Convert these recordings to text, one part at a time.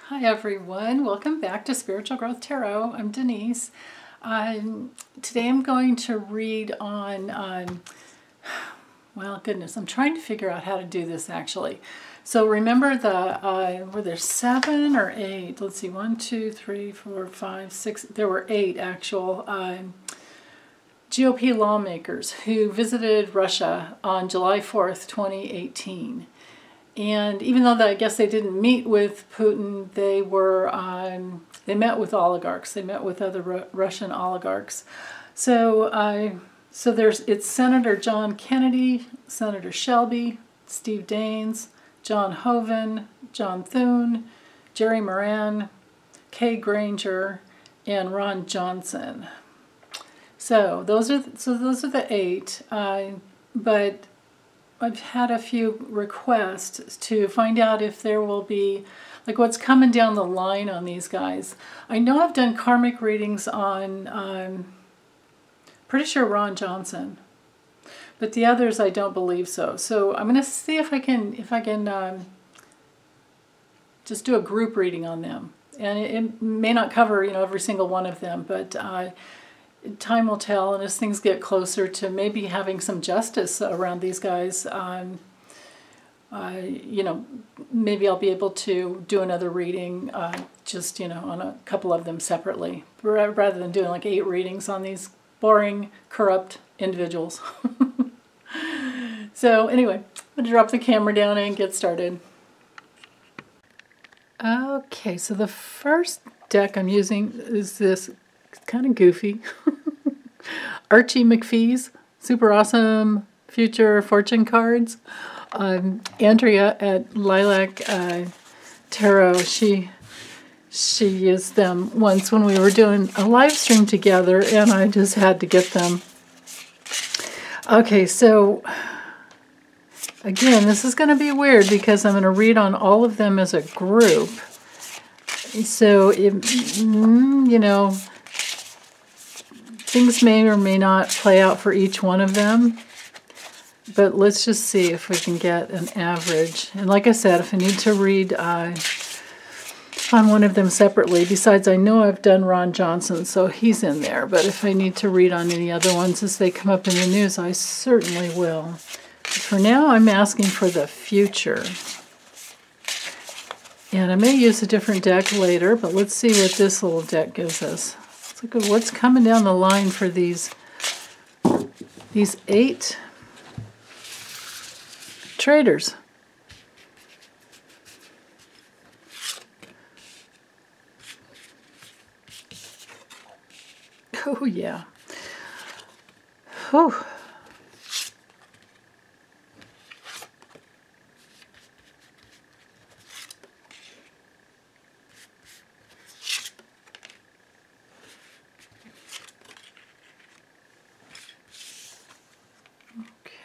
Hi everyone, welcome back to Spiritual Growth Tarot. I'm Denise. Today I'm going to read on, well goodness, I'm trying to figure out how to do this actually. So remember were there 7 or 8? Let's see, 1, 2, 3, 4, 5, 6, there were 8 actual GOP lawmakers who visited Russia on July 4th, 2018. And even though I guess they didn't meet with Putin, they met with oligarchs. They met with other Russian oligarchs. So it's Senator John Kennedy, Senator Shelby, Steve Daines, John Hoeven, John Thune, Jerry Moran, Kay Granger, and Ron Johnson. So those are the 8. But I've had a few requests to find out if there will be, like, what's coming down the line on these guys. I know I've done karmic readings on, pretty sure Ron Johnson, but the others I don't believe so. So I'm going to see if I can just do a group reading on them. And it may not cover, every single one of them, but time will tell, and as things get closer to maybe having some justice around these guys, maybe I'll be able to do another reading, just, on a couple of them separately, rather than doing like 8 readings on these boring, corrupt individuals. So anyway, I'm going to drop the camera down and get started. Okay, so the first deck I'm using is this kind of goofy Archie McPhee's Super Awesome Future Fortune Cards. Andrea at Lilac Tarot, she used them once when we were doing a live stream together, and I just had to get them. Okay, so again, this is going to be weird because I'm going to read on all of them as a group. So, things may or may not play out for each one of them, but let's just see if we can get an average. And like I said, if I need to read on one of them separately, besides I know I've done Ron Johnson, so he's in there, but if I need to read on any other ones as they come up in the news, I certainly will. But for now, I'm asking for the future. And I may use a different deck later, but let's see what this little deck gives us. Let's look at what's coming down the line for these 8 traders. Oh, yeah. Whew.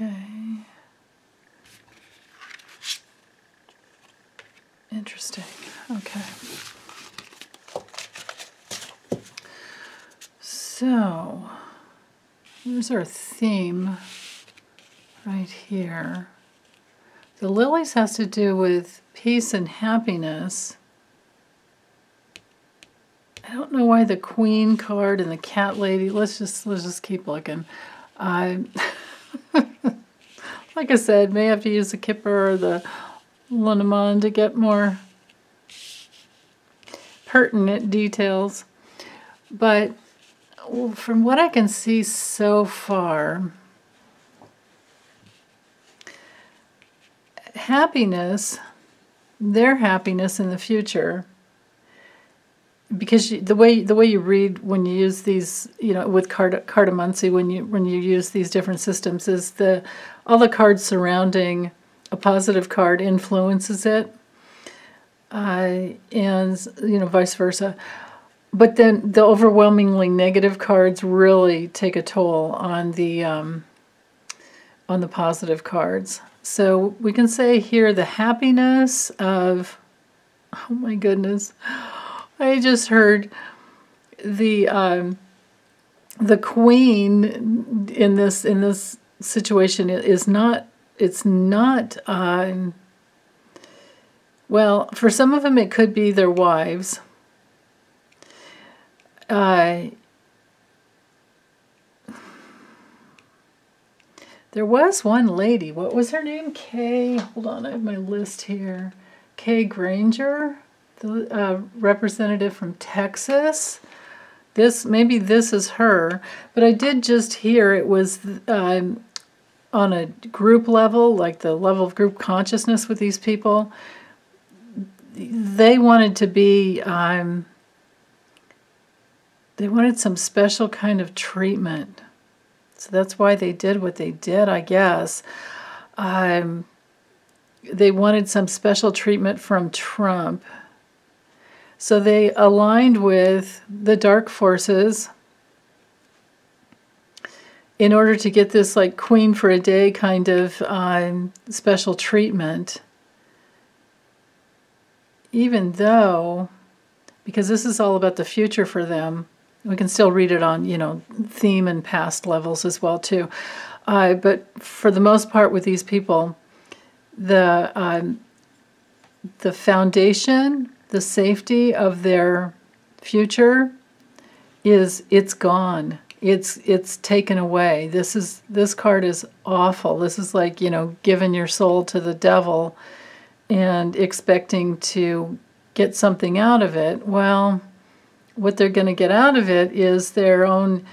Okay. Interesting. Okay. So, here's our theme right here. The lilies has to do with peace and happiness. I don't know why the Queen card and the Cat Lady. Let's just keep looking. Like I said, may have to use the Kipper or the Lenormand to get more pertinent details. But from what I can see so far, happiness, their happiness in the future, because the way you read when you use these, with cartomancy, when you use these different systems, is all the cards surrounding a positive card influences it, and vice versa. But then the overwhelmingly negative cards really take a toll on the positive cards. So we can say here the happiness of, oh my goodness, I just heard the Queen in this situation is not. It's not Well, for some of them it could be their wives. There was one lady, what was her name? Kay, hold on, I have my list here. Kay Granger, the representative from Texas. Maybe this is her, but I did just hear it was on a group level, like the level of group consciousness with these people. They wanted to be, they wanted some special kind of treatment. So that's why they did what they did, I guess. They wanted some special treatment from Trump. So they aligned with the dark forces in order to get this like queen for a day kind of special treatment. Even though, because this is all about the future for them, we can still read it on, theme and past levels as well, too. But for the most part with these people, the foundation, the safety of their future it's gone. It's taken away. This card is awful. This is like, giving your soul to the devil and expecting to get something out of it. Well, what they're going to get out of it is their own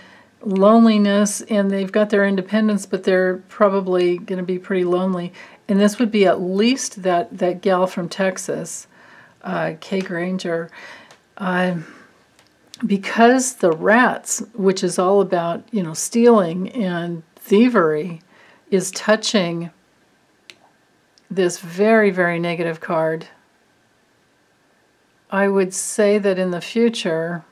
loneliness, and they've got their independence, but they're probably going to be pretty lonely. And this would be at least that gal from Texas, Kay Granger, because the rats, which is all about, stealing and thievery, is touching this very, very negative card. I would say that in the future,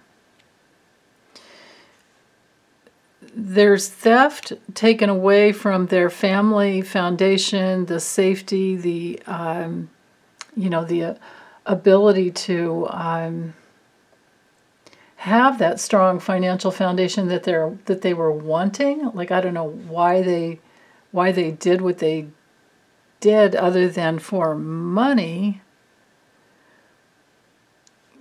there's theft taken away from their family foundation, the safety, the the ability to have that strong financial foundation that they were wanting. Like, I don't know why they did what they did other than for money.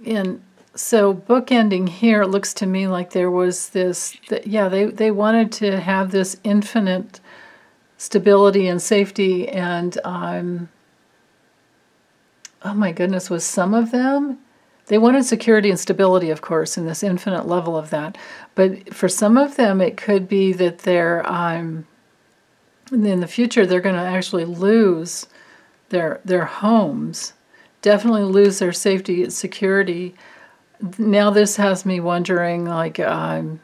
And so bookending here, it looks to me like there was this, they wanted to have this infinite stability and safety, and oh my goodness, was some of them, they wanted security and stability, of course, in this infinite level of that. But for some of them, it could be that they're, in the future, they're going to actually lose their homes, definitely lose their safety and security. Now this has me wondering, like, are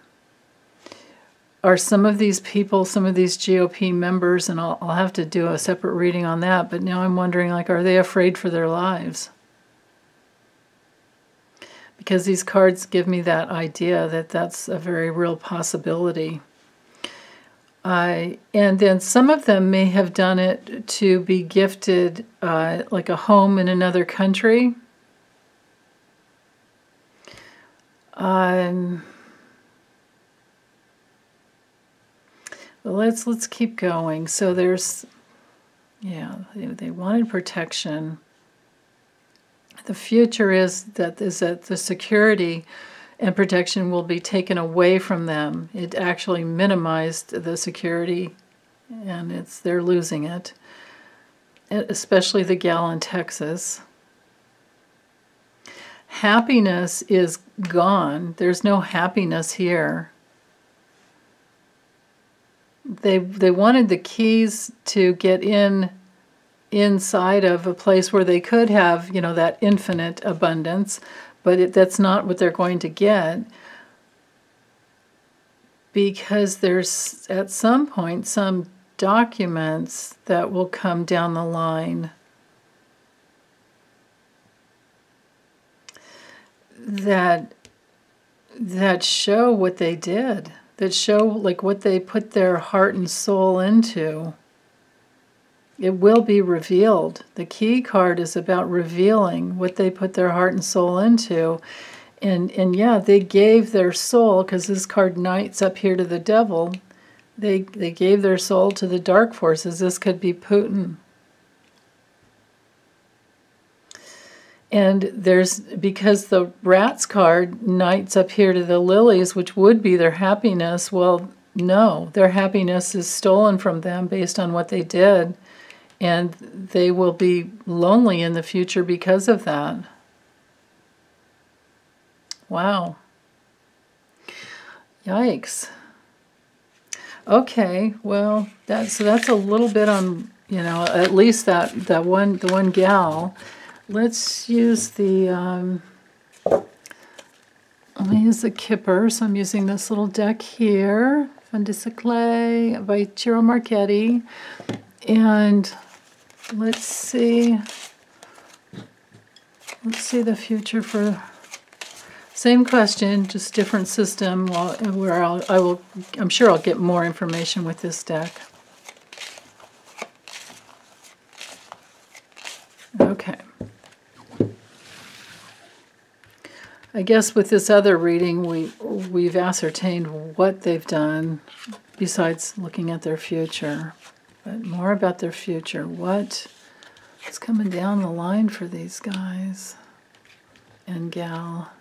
some of these people, some of these GOP members, and I'll have to do a separate reading on that, but now I'm wondering, like, are they afraid for their lives? Because these cards give me that idea that that's a very real possibility. And then some of them may have done it to be gifted like a home in another country. Well, let's keep going. So there's, they wanted protection. The future is that the security and protection will be taken away from them. It actually minimized the security, and they're losing it, especially the gal in Texas. Happiness is gone. There's no happiness here. They wanted the keys to get inside of a place where they could have, that infinite abundance, but that's not what they're going to get, because there's at some point some documents that will come down the line that show what they did, that show like what they put their heart and soul into. It will be revealed. The key card is about revealing what they put their heart and soul into. And yeah, they gave their soul, because this card knights up here to the devil. They gave their soul to the dark forces. This could be Putin. And there's, because the Rats card knights up here to the Lilies, which would be their happiness, well, no, their happiness is stolen from them based on what they did. And they will be lonely in the future because of that. Wow. Yikes. Okay, well, that's a little bit on, you know, at least the one gal. Let's use the, I'm going to use the Kipper, so I'm using this little deck here, Fundicycle by Ciro Marchetti, and let's see the future for, same question, just different system, where I'm sure I'll get more information with this deck. Okay. I guess with this other reading, we've ascertained what they've done besides looking at their future. But more about their future. What's coming down the line for these guys and gal?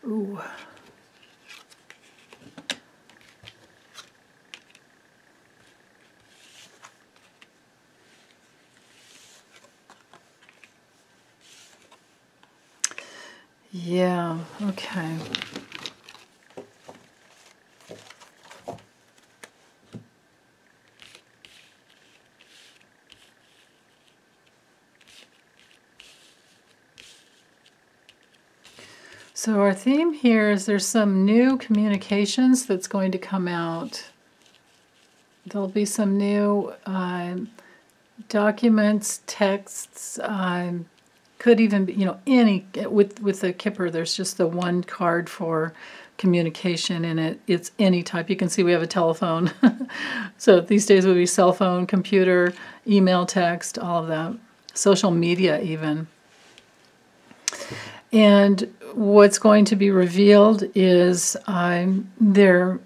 Ooh. Yeah, okay. So our theme here is there's some new communications that's going to come out. There'll be some new documents, texts, could even be, you know, any, with the Kipper, there's just the one card for communication, and it's any type. You can see we have a telephone. So these days would be cell phone, computer, email, text, all of that. Social media even. And what's going to be revealed is their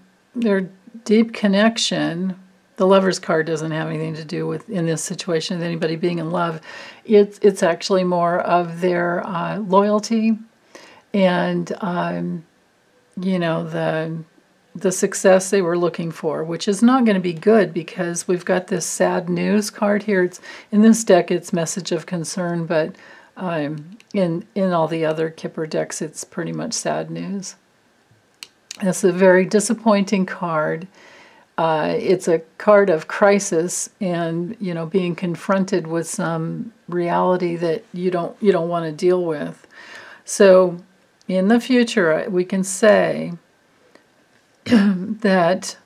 deep connection. The Lover's card doesn't have anything to do with, in this situation, with anybody being in love. It's actually more of their loyalty and, you know, the success they were looking for, which is not going to be good because we've got this sad news card here. It's in this deck, it's message of concern, but in all the other Kipper decks, it's pretty much sad news. It's a very disappointing card. It's a card of crisis and, you know, being confronted with some reality that you don't want to deal with. So in the future, we can say that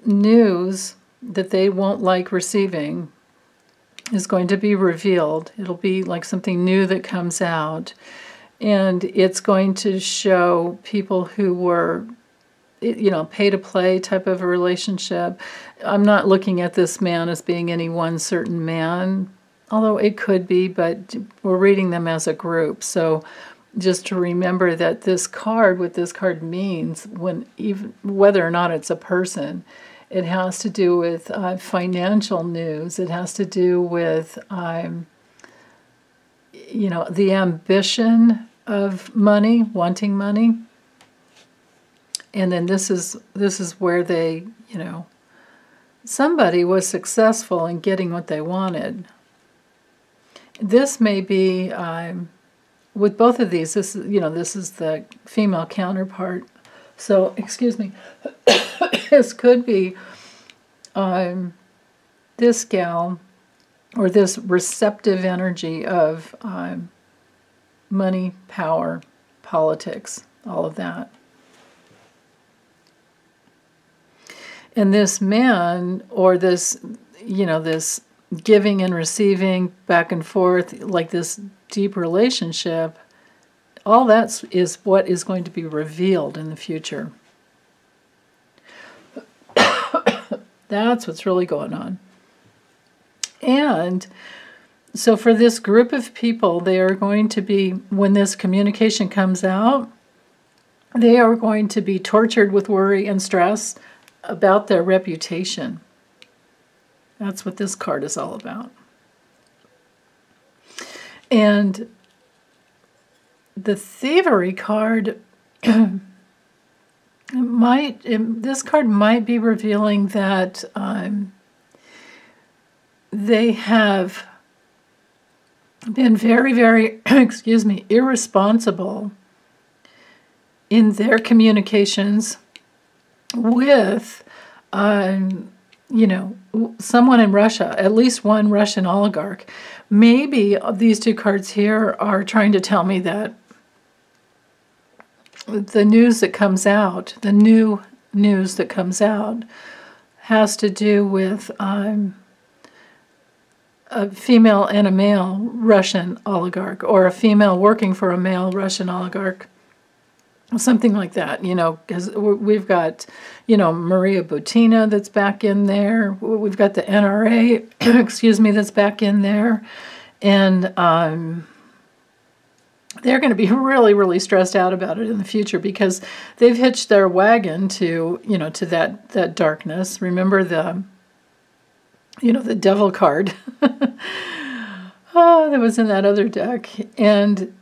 news that they won't like receiving is going to be revealed. It'll be like something new that comes out, and it's going to show people who were, you know, pay-to-play type of a relationship. I'm not looking at this man as being any one certain man, although it could be, but we're reading them as a group. So just to remember that this card, what this card means, whether or not it's a person, it has to do with financial news. It has to do with, you know, the ambition of money, wanting money. And then this is where they, you know, somebody was successful in getting what they wanted. This may be, with both of these, this is, you know, this is the female counterpart. So, excuse me, this could be this gal, or this receptive energy of money, power, politics, all of that. And this man, or this, you know, this giving and receiving back and forth, like this deep relationship, all that is what is going to be revealed in the future. That's what's really going on. And so for this group of people, they are going to be, when this communication comes out, they are going to be tortured with worry and stress about their reputation. That's what this card is all about. And the thievery card this card might be revealing that they have been very, very, excuse me, irresponsible in their communications with, someone in Russia, at least one Russian oligarch. Maybe these two cards here are trying to tell me that the news that comes out, the new news that comes out, has to do with a female and a male Russian oligarch, or a female working for a male Russian oligarch, something like that, because we've got, Maria Butina that's back in there. We've got the NRA, excuse me, that's back in there. And they're going to be really, really stressed out about it in the future because they've hitched their wagon to, to that darkness. Remember the devil card that was in that other deck. And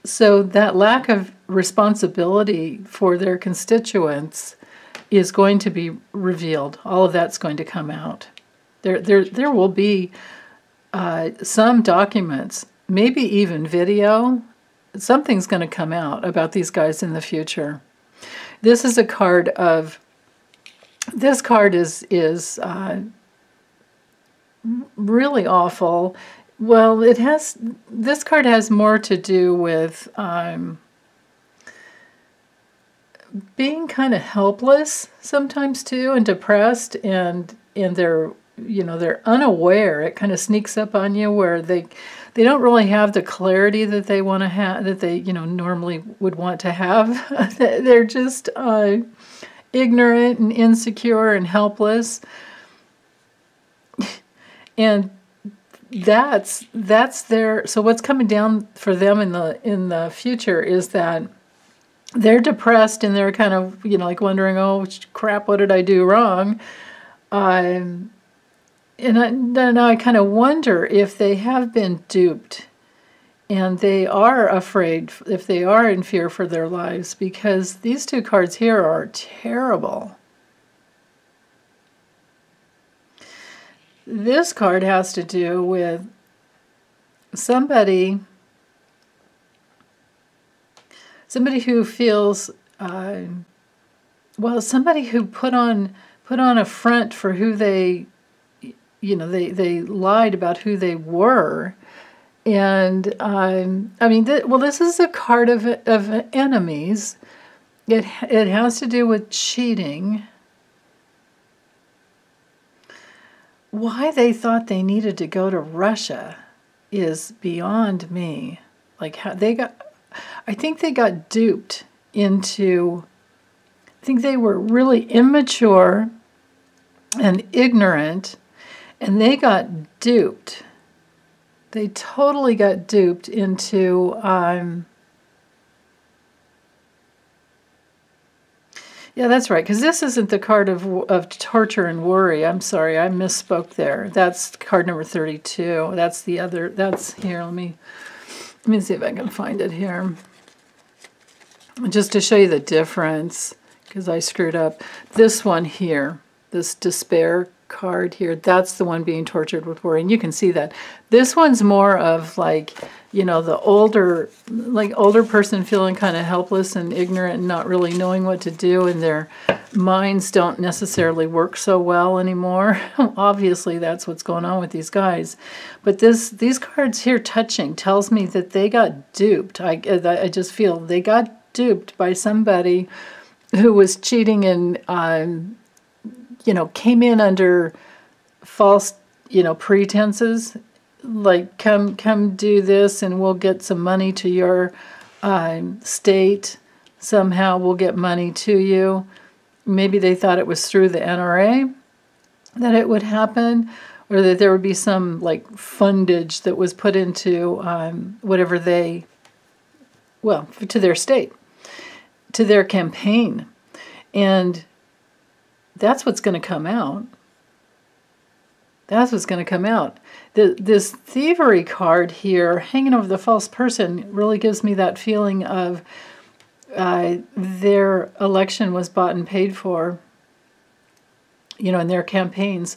so that lack of responsibility for their constituents is going to be revealed. All of that's going to come out. There will be some documents, maybe even video. Something's going to come out about these guys in the future. This is a card of. This card is really awful. Well, this card has more to do with being kind of helpless sometimes too, and depressed, and they're unaware. It kind of sneaks up on you where they don't really have the clarity that they want to have, that they normally would want to have. They're just ignorant and insecure and helpless, and that's their. So what's coming down for them in the future is that they're depressed and they're kind of like wondering, oh crap, what did I do wrong? And I kind of wonder if they have been duped and they are afraid, if they are in fear for their lives, because these two cards here are terrible. This card has to do with somebody who feels, somebody who put on a front for who they, they lied about who they were. And this is a card of enemies. It has to do with cheating. Why they thought they needed to go to Russia is beyond me. Like how I think they got duped into, I think they were really immature and ignorant, and they got duped. They totally got duped into, yeah, that's right, because this isn't the card of torture and worry. I'm sorry, I misspoke there. That's card number 32. That's the other, that's here, let me see if I can find it here. Just to show you the difference, because I screwed up. This one here, this despair card here, that's the one being tortured with worry. And you can see that. This one's more of like, the older person feeling kind of helpless and ignorant and not really knowing what to do, and their minds don't necessarily work so well anymore. Obviously, that's what's going on with these guys. But these cards here touching tells me that they got duped. I just feel they got duped by somebody who was cheating and, came in under false, pretenses. Like, come do this and we'll get some money to your state. Somehow we'll get money to you. Maybe they thought it was through the NRA that it would happen, or that there would be some like fundage that was put into whatever they, to their state, to their campaign. And that's what's going to come out. That's what's going to come out. This thievery card here, hanging over the false person, really gives me that feeling of their election was bought and paid for, you know, in their campaigns.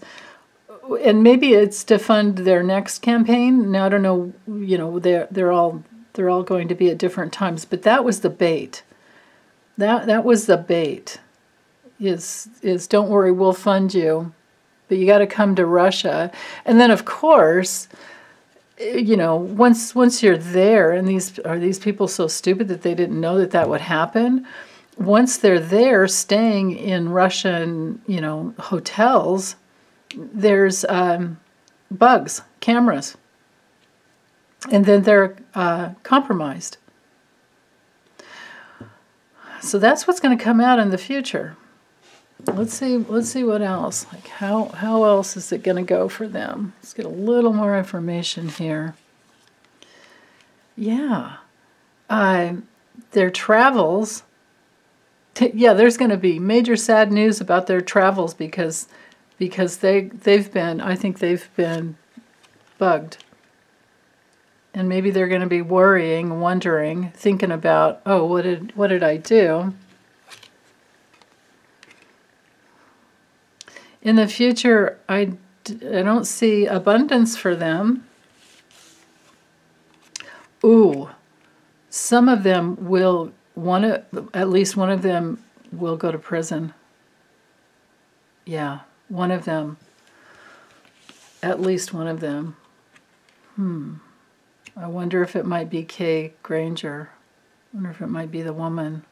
And maybe it's to fund their next campaign. Now, I don't know, you know, they're all going to be at different times, but that was the bait. That was the bait. Is don't worry, we'll fund you, but you got to come to Russia. And then, of course, you know, once you're there, and these people so stupid that they didn't know that would happen? Once they're there, staying in Russian, you know, hotels, there's bugs, cameras, and then they're compromised. So that's what's going to come out in the future. Let's see what else. Like how else is it going to go for them? Let's get a little more information here. Yeah, their travels. Yeah, there's going to be major sad news about their travels because they've been, I think they've been bugged. And maybe they're going to be worrying, wondering, thinking about, oh, what did I do? In the future, I don't see abundance for them. Ooh, some of them will at least one of them will go to prison. Yeah, one of them. At least one of them. I wonder if it might be Kay Granger. I wonder if it might be the woman.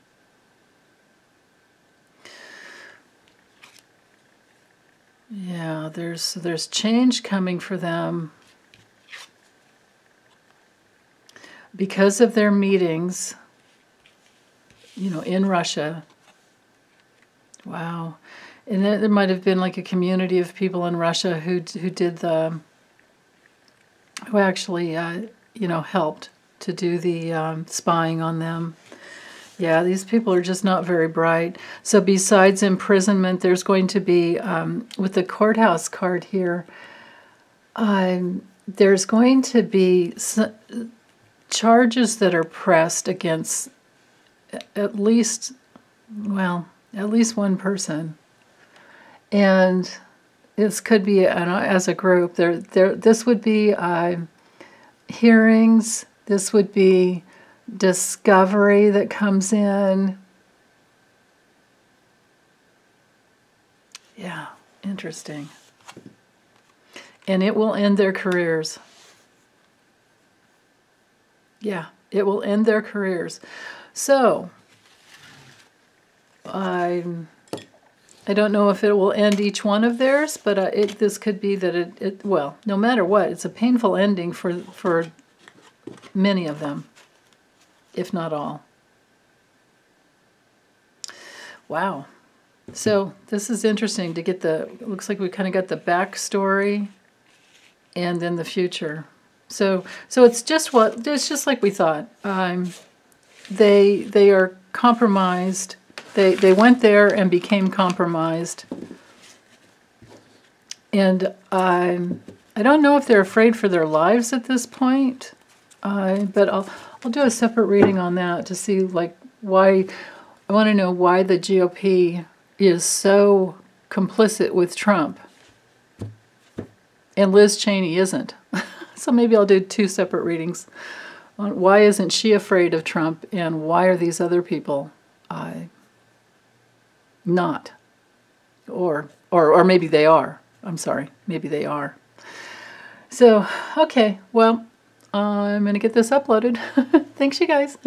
Yeah, there's change coming for them because of their meetings, you know, in Russia. Wow. And there might have been like a community of people in Russia who actually, you know, helped to do the spying on them. Yeah, these people are just not very bright. So besides imprisonment, there's going to be, with the courthouse card here, there's going to be charges that are pressed against at least one person. And this could be, as a group, this would be hearings, this would be discovery that comes in. Yeah, interesting. And it will end their careers. Yeah, it will end their careers. So, I don't know if it will end each one of theirs, but this could be that well, no matter what, it's a painful ending for many of them, if not all. Wow. So this is interesting to get looks like we kind of got the backstory and then the future. So it's just like we thought. They are compromised. They went there and became compromised. And I don't know if they're afraid for their lives at this point. But I'll do a separate reading on that to see like why. I want to know why the GOP is so complicit with Trump and Liz Cheney isn't. So maybe I'll do two separate readings on why isn't she afraid of Trump and why are these other people not, or maybe they are. I'm sorry, maybe they are. So okay, well, I'm gonna get this uploaded. Thanks, you guys.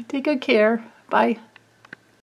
Take good care. Bye.